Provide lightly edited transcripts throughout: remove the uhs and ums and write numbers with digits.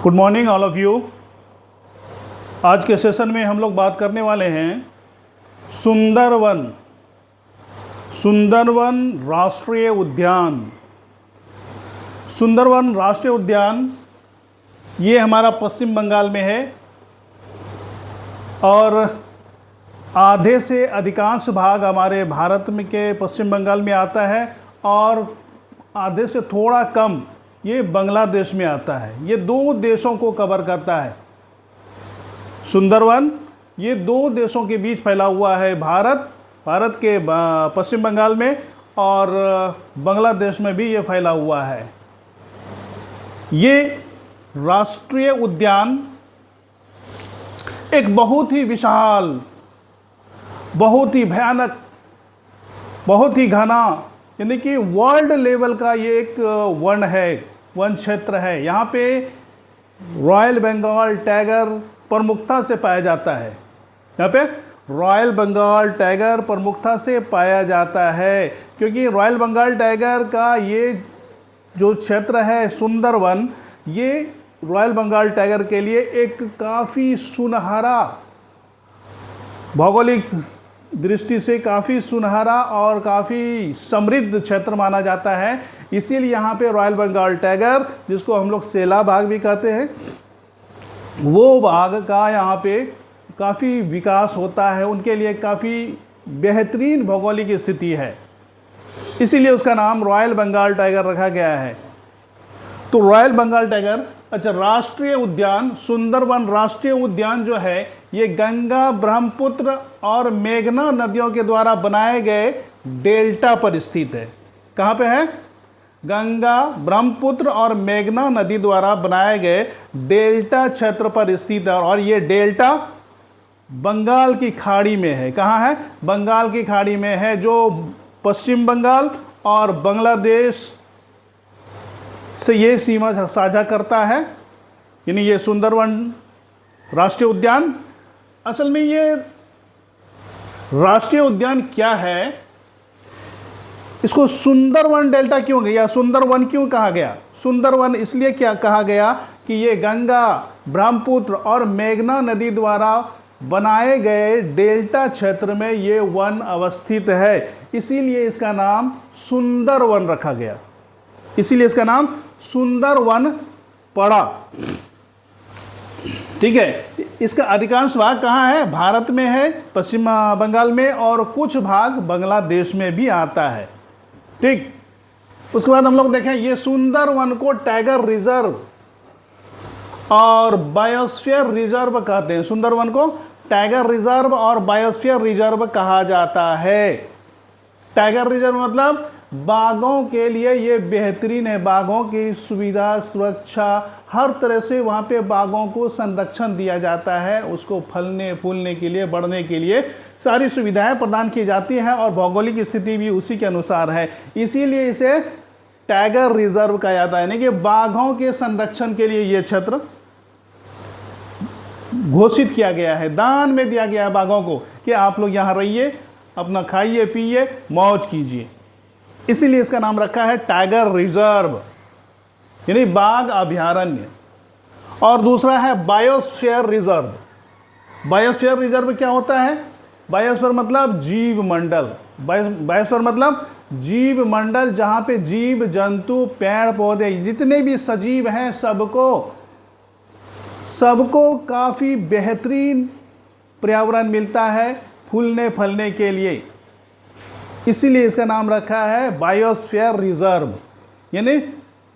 Good morning all of you. आज के session में हम लोग बात करने वाले हैं सुंदरवन सुंदरवन राष्ट्रीय उद्यान। सुंदरवन राष्ट्रीय उद्यान ये हमारा पश्चिम बंगाल में है और आधे से अधिकांश भाग हमारे भारत में के पश्चिम बंगाल में आता है और आधे से थोड़ा कम ये बांग्लादेश में आता है। ये दो देशों को कवर करता है। सुंदरवन ये दो देशों के बीच फैला हुआ है, भारत के पश्चिम बंगाल में और बांग्लादेश में भी ये फैला हुआ है। ये राष्ट्रीय उद्यान एक बहुत ही विशाल, बहुत ही भयानक, बहुत ही घना, यानी कि वर्ल्ड लेवल का ये एक वन क्षेत्र है। यहाँ पे रॉयल बंगाल टाइगर प्रमुखता से पाया जाता है। यहाँ पे रॉयल बंगाल टाइगर प्रमुखता से पाया जाता है क्योंकि रॉयल बंगाल टाइगर का ये जो क्षेत्र है सुंदरवन, ये रॉयल बंगाल टाइगर के लिए एक काफ़ी सुनहरा, भौगोलिक दृष्टि से काफ़ी सुनहरा और काफ़ी समृद्ध क्षेत्र माना जाता है। इसीलिए यहाँ पे रॉयल बंगाल टाइगर, जिसको हम लोग सेला बाघ भी कहते हैं, वो बाघ का यहाँ पे काफ़ी विकास होता है। उनके लिए काफ़ी बेहतरीन भौगोलिक स्थिति है, इसीलिए उसका नाम रॉयल बंगाल टाइगर रखा गया है। तो रॉयल बंगाल टाइगर, अच्छा, राष्ट्रीय उद्यान सुंदरवन राष्ट्रीय उद्यान जो है ये गंगा, ब्रह्मपुत्र और मेघना नदियों के द्वारा बनाए गए डेल्टा पर स्थित है। कहाँ पे है? गंगा, ब्रह्मपुत्र और मेघना नदी द्वारा बनाए गए डेल्टा क्षेत्र पर स्थित है और ये डेल्टा बंगाल की खाड़ी में है। कहाँ है? बंगाल की खाड़ी में है, जो पश्चिम बंगाल और बांग्लादेश से ये सीमा साझा करता है। यानी ये सुंदरवन राष्ट्रीय उद्यान, असल में ये राष्ट्रीय उद्यान क्या है, इसको सुंदरवन डेल्टा क्यों गया, सुंदरवन क्यों कहा गया? सुंदरवन इसलिए क्या कहा गया कि ये गंगा, ब्रह्मपुत्र और मेघना नदी द्वारा बनाए गए डेल्टा क्षेत्र में ये वन अवस्थित है, इसीलिए इसका नाम सुंदरवन रखा गया। इसीलिए इसका नाम सुंदरवन पड़ा। ठीक है। इसका अधिकांश भाग कहाँ है? भारत में है, पश्चिम बंगाल में, और कुछ भाग बांग्लादेश में भी आता है। ठीक। उसके बाद हम लोग देखें, ये सुंदरवन को टाइगर रिजर्व और बायोस्फीयर रिजर्व कहते हैं। सुंदरवन को टाइगर रिजर्व और बायोस्फीयर रिजर्व कहा जाता है। टाइगर रिजर्व मतलब बाघों के लिए ये बेहतरीन है। बाघों की सुविधा, सुरक्षा, हर तरह से वहाँ पे बाघों को संरक्षण दिया जाता है। उसको फलने फूलने के लिए, बढ़ने के लिए सारी सुविधाएं प्रदान की जाती हैं और भौगोलिक स्थिति भी उसी के अनुसार है। इसीलिए इसे टाइगर रिजर्व कहा जाता है। यानी कि बाघों के संरक्षण के लिए ये क्षेत्र घोषित किया गया है, दान में दिया गया है बाघों को कि आप लोग यहाँ रहिए, अपना खाइए पिए, मौज कीजिए। इसीलिए इसका नाम रखा है टाइगर रिजर्व, यानी बाघ अभयारण्य। और दूसरा है बायोस्फीयर रिजर्व। बायोस्फीयर रिजर्व क्या होता है? बायोस्फीयर मतलब जीव मंडल। बायोस्फीयर मतलब जीव मंडल, जहाँ पे जीव जंतु, पेड़ पौधे, जितने भी सजीव हैं, सबको काफ़ी बेहतरीन पर्यावरण मिलता है फूलने फलने के लिए। इसीलिए इसका नाम रखा है बायोस्फीयर रिजर्व, यानी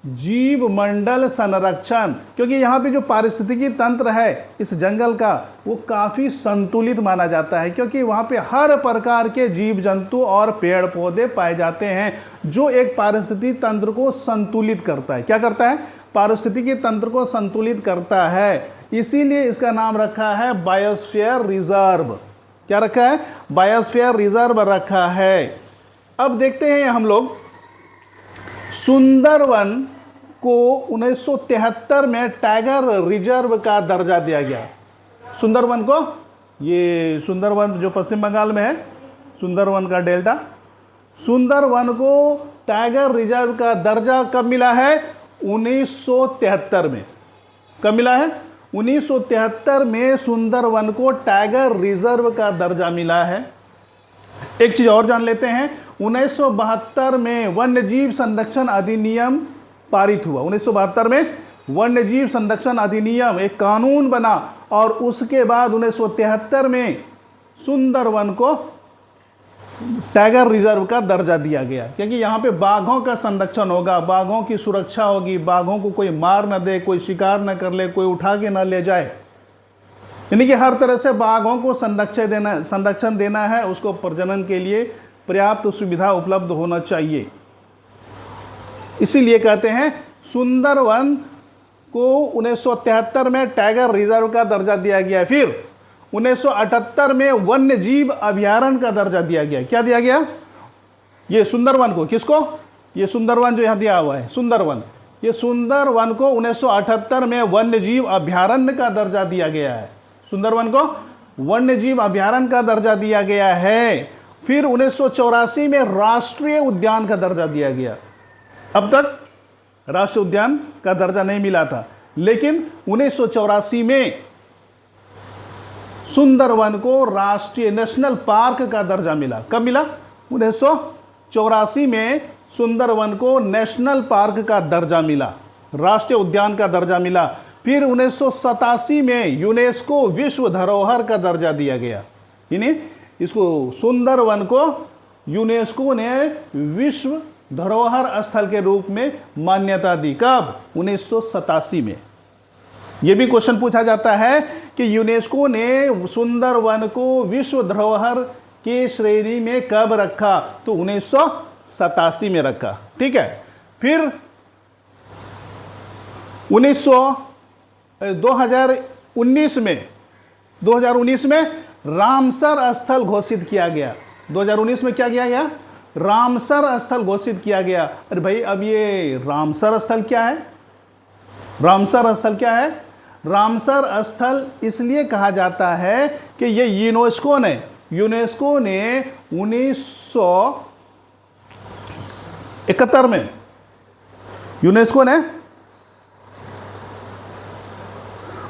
जीव मंडल संरक्षण। क्योंकि यहाँ पे जो पारिस्थितिकी तंत्र है इस जंगल का, वो काफ़ी संतुलित माना जाता है, क्योंकि वहाँ पे हर प्रकार के जीव जंतु और पेड़ पौधे पाए जाते हैं, जो एक पारिस्थितिकी तंत्र को संतुलित करता है। क्या करता है? पारिस्थितिकी तंत्र को संतुलित करता है। इसीलिए इसका नाम रखा है बायोस्फीयर रिजर्व। क्या रखा है? बायोस्फीयर रिजर्व रखा है। अब देखते हैं हम लोग, सुंदरवन को 1973 में टाइगर रिजर्व का दर्जा दिया गया। सुंदरवन को, ये सुंदरवन जो पश्चिम बंगाल में है, सुंदरवन का डेल्टा, सुंदरवन को टाइगर रिजर्व का दर्जा कब मिला है? 1973 में। कब मिला है? 1973 में सुंदरवन को टाइगर रिजर्व का दर्जा मिला है। एक चीज और जान लेते हैं, 1972 में वन्यजीव संरक्षण अधिनियम पारित हुआ। 1972 में वन्यजीव संरक्षण अधिनियम एक कानून बना और उसके बाद 1973 में सुंदरवन को टाइगर रिजर्व का दर्जा दिया गया, क्योंकि यहाँ पे बाघों का संरक्षण होगा, बाघों की सुरक्षा होगी, बाघों को कोई मार न दे, कोई शिकार न कर ले, कोई उठा के न ले जाए, यानी कि हर तरह से बाघों को संरक्षण देना है, उसको प्रजनन के लिए पर्याप्त सुविधा उपलब्ध होना चाहिए। इसीलिए कहते हैं सुंदरवन को 1973 में टाइगर रिजर्व का दर्जा दिया गया। फिर 1978 में वन्य जीव अभयारण्य का दर्जा दिया गया। क्या दिया गया? ये सुंदरवन को, किसको? ये सुंदरवन जो यहाँ दिया हुआ है सुंदरवन, ये सुंदरवन को 1978 में वन्य जीव अभयारण्य का दर्जा दिया गया है। सुंदरवन को वन्य जीव अभयारण्य का दर्जा दिया गया है। फिर 1984 में राष्ट्रीय उद्यान का दर्जा दिया गया। अब तक राष्ट्रीय उद्यान का दर्जा नहीं मिला था, लेकिन 1984 में सुंदरवन को राष्ट्रीय नेशनल पार्क का दर्जा मिला। कब मिला? 1984 में सुंदरवन को नेशनल पार्क का दर्जा मिला, राष्ट्रीय उद्यान का दर्जा मिला। फिर 1987 में यूनेस्को विश्व धरोहर का दर्जा दिया गया, यानी इसको सुंदरवन को यूनेस्को ने विश्व धरोहर स्थल के रूप में मान्यता दी। कब? 1987 में। यह भी क्वेश्चन पूछा जाता है कि यूनेस्को ने सुंदरवन को विश्व धरोहर के श्रेणी में कब रखा? तो 1987 में रखा। ठीक है। फिर 2019 में रामसर स्थल घोषित किया गया। 2019 में क्या किया गया? रामसर स्थल घोषित किया गया। अरे भाई, अब ये रामसर स्थल क्या है? रामसर स्थल क्या है? रामसर स्थल इसलिए कहा जाता है कि ये यूनेस्को ने 1971 में यूनेस्को ने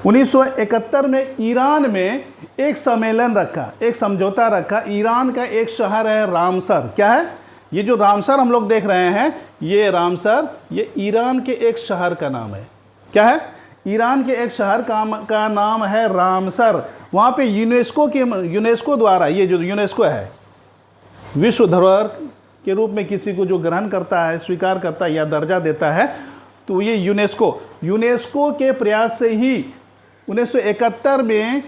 1971 में ईरान में एक सम्मेलन रखा, एक समझौता रखा। ईरान का एक शहर है रामसर। क्या है? ये जो रामसर हम लोग देख रहे हैं, ये रामसर, ये ईरान के एक शहर का नाम है। क्या है? ईरान के एक शहर का नाम है रामसर। वहाँ पे यूनेस्को द्वारा, ये जो यूनेस्को है विश्व धरोहर के रूप में किसी को जो ग्रहण करता है, स्वीकार करता है या दर्जा देता है, तो ये यूनेस्को के प्रयास से ही 1971 में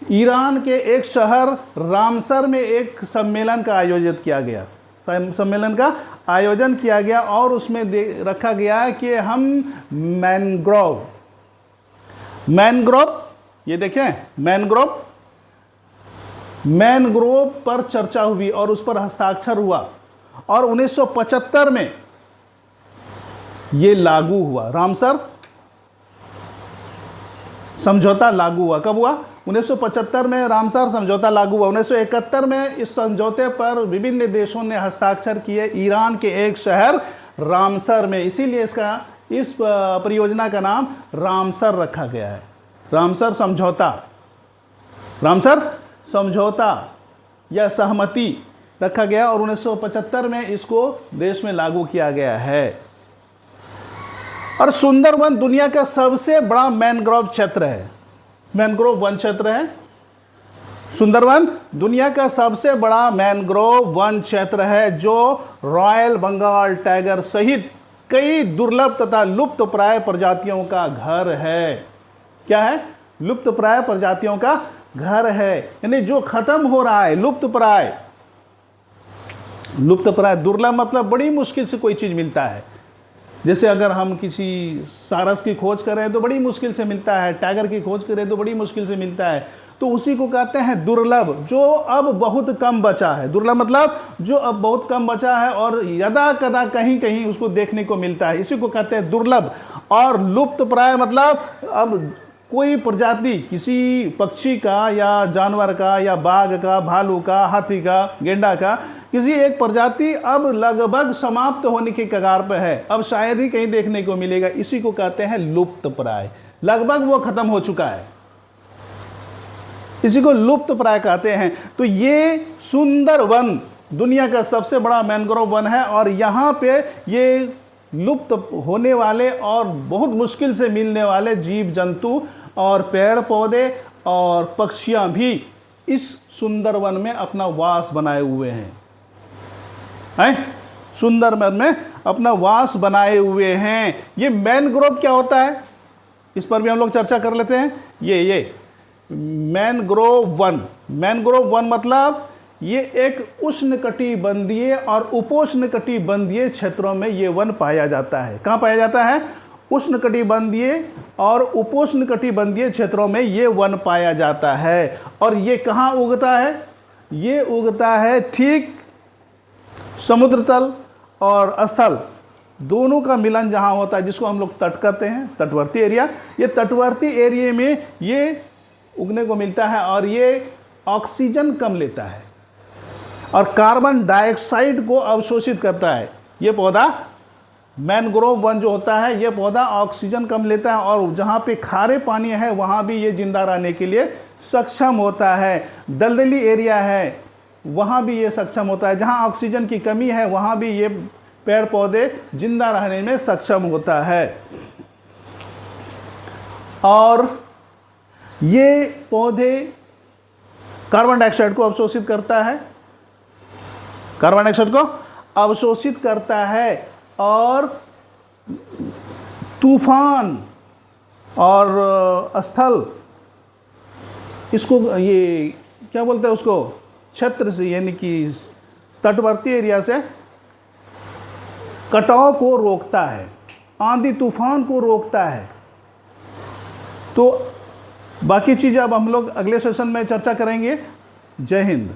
ईरान के एक शहर रामसर में एक सम्मेलन का आयोजित किया गया। सम्मेलन का आयोजन किया गया और उसमें रखा गया कि हम मैनग्रोव, ये देखें, मैनग्रोव पर चर्चा हुई और उस पर हस्ताक्षर हुआ और 1975 में ये लागू हुआ। रामसर समझौता लागू हुआ। कब हुआ? 1975 में रामसर समझौता लागू हुआ। 1971 में इस समझौते पर विभिन्न देशों ने हस्ताक्षर किए, ईरान के एक शहर रामसर में। इसीलिए इस परियोजना का नाम रामसर रखा गया है। रामसर समझौता या सहमति रखा गया और 1975 में इसको देश में लागू किया गया है। और सुंदरवन दुनिया का सबसे बड़ा मैनग्रोव क्षेत्र है, मैनग्रोव वन क्षेत्र है। सुंदरवन दुनिया का सबसे बड़ा मैनग्रोव वन क्षेत्र है, जो रॉयल बंगाल टाइगर सहित कई दुर्लभ तथा लुप्तप्राय प्रजातियों का घर है। क्या है? लुप्तप्राय प्रजातियों का घर है, यानी जो खत्म हो रहा है, लुप्तप्राय, दुर्लभ मतलब बड़ी मुश्किल से कोई चीज मिलता है। जैसे अगर हम किसी सारस की खोज कर रहे हैं तो बड़ी मुश्किल से मिलता है, टाइगर की खोज करें तो बड़ी मुश्किल से मिलता है, तो उसी को कहते हैं दुर्लभ, जो अब बहुत कम बचा है। दुर्लभ मतलब जो अब बहुत कम बचा है और यदा कदा कहीं कहीं उसको देखने को मिलता है, इसी को कहते हैं दुर्लभ। और लुप्तप्राय मतलब अब कोई प्रजाति किसी पक्षी का या जानवर का या बाघ का, भालू का, हाथी का, गेंडा का, किसी एक प्रजाति अब लगभग समाप्त होने के कगार पर है, अब शायद ही कहीं देखने को मिलेगा, इसी को कहते हैं लुप्तप्राय। लगभग वो खत्म हो चुका है, इसी को लुप्त प्राय कहते हैं। तो ये सुंदर वन दुनिया का सबसे बड़ा मैंग्रोव वन है और यहाँ पे ये लुप्त होने वाले और बहुत मुश्किल से मिलने वाले जीव जंतु और पेड़ पौधे और पक्षियाँ भी इस सुंदर वन में अपना वास बनाए हुए हैं, सुंदर वन में अपना वास बनाए हुए हैं। ये मैनग्रोव क्या होता है, इस पर भी हम लोग चर्चा कर लेते हैं। ये मैनग्रोव वन मतलब ये एक उष्णकटिबंधीय और उपोष्णकटिबंधीय क्षेत्रों में ये वन पाया जाता है। कहाँ पाया जाता है? उष्णकटिबंधीय और उपोष्णकटिबंधीय क्षेत्रों में ये वन पाया जाता है। और ये कहाँ उगता है? ये उगता है ठीक समुद्र तल और स्थल दोनों का मिलन जहाँ होता है, जिसको हम लोग तट कहते हैं, तटवर्ती एरिया। ये तटवर्ती एरिया में ये उगने को मिलता है और ये ऑक्सीजन कम लेता है और कार्बन डाइऑक्साइड को अवशोषित करता है। ये पौधा मैनग्रोव वन जो होता है, ये पौधा ऑक्सीजन कम लेता है और जहाँ पे खारे पानी है वहाँ भी ये जिंदा रहने के लिए सक्षम होता है। दलदली एरिया है वहाँ भी ये सक्षम होता है। जहाँ ऑक्सीजन की कमी है वहाँ भी ये पेड़ पौधे जिंदा रहने में सक्षम होता है। और ये पौधे कार्बन डाइऑक्साइड को अवशोषित करता है, कार्बन डाइऑक्साइड को अवशोषित करता है और तूफान और स्थल, इसको ये क्या बोलते हैं उसको, क्षेत्र से यानी कि तटवर्ती एरिया से कटाव को रोकता है, आंधी तूफान को रोकता है। तो बाकी चीज़ें अब हम लोग अगले सेशन में चर्चा करेंगे। जय हिंद।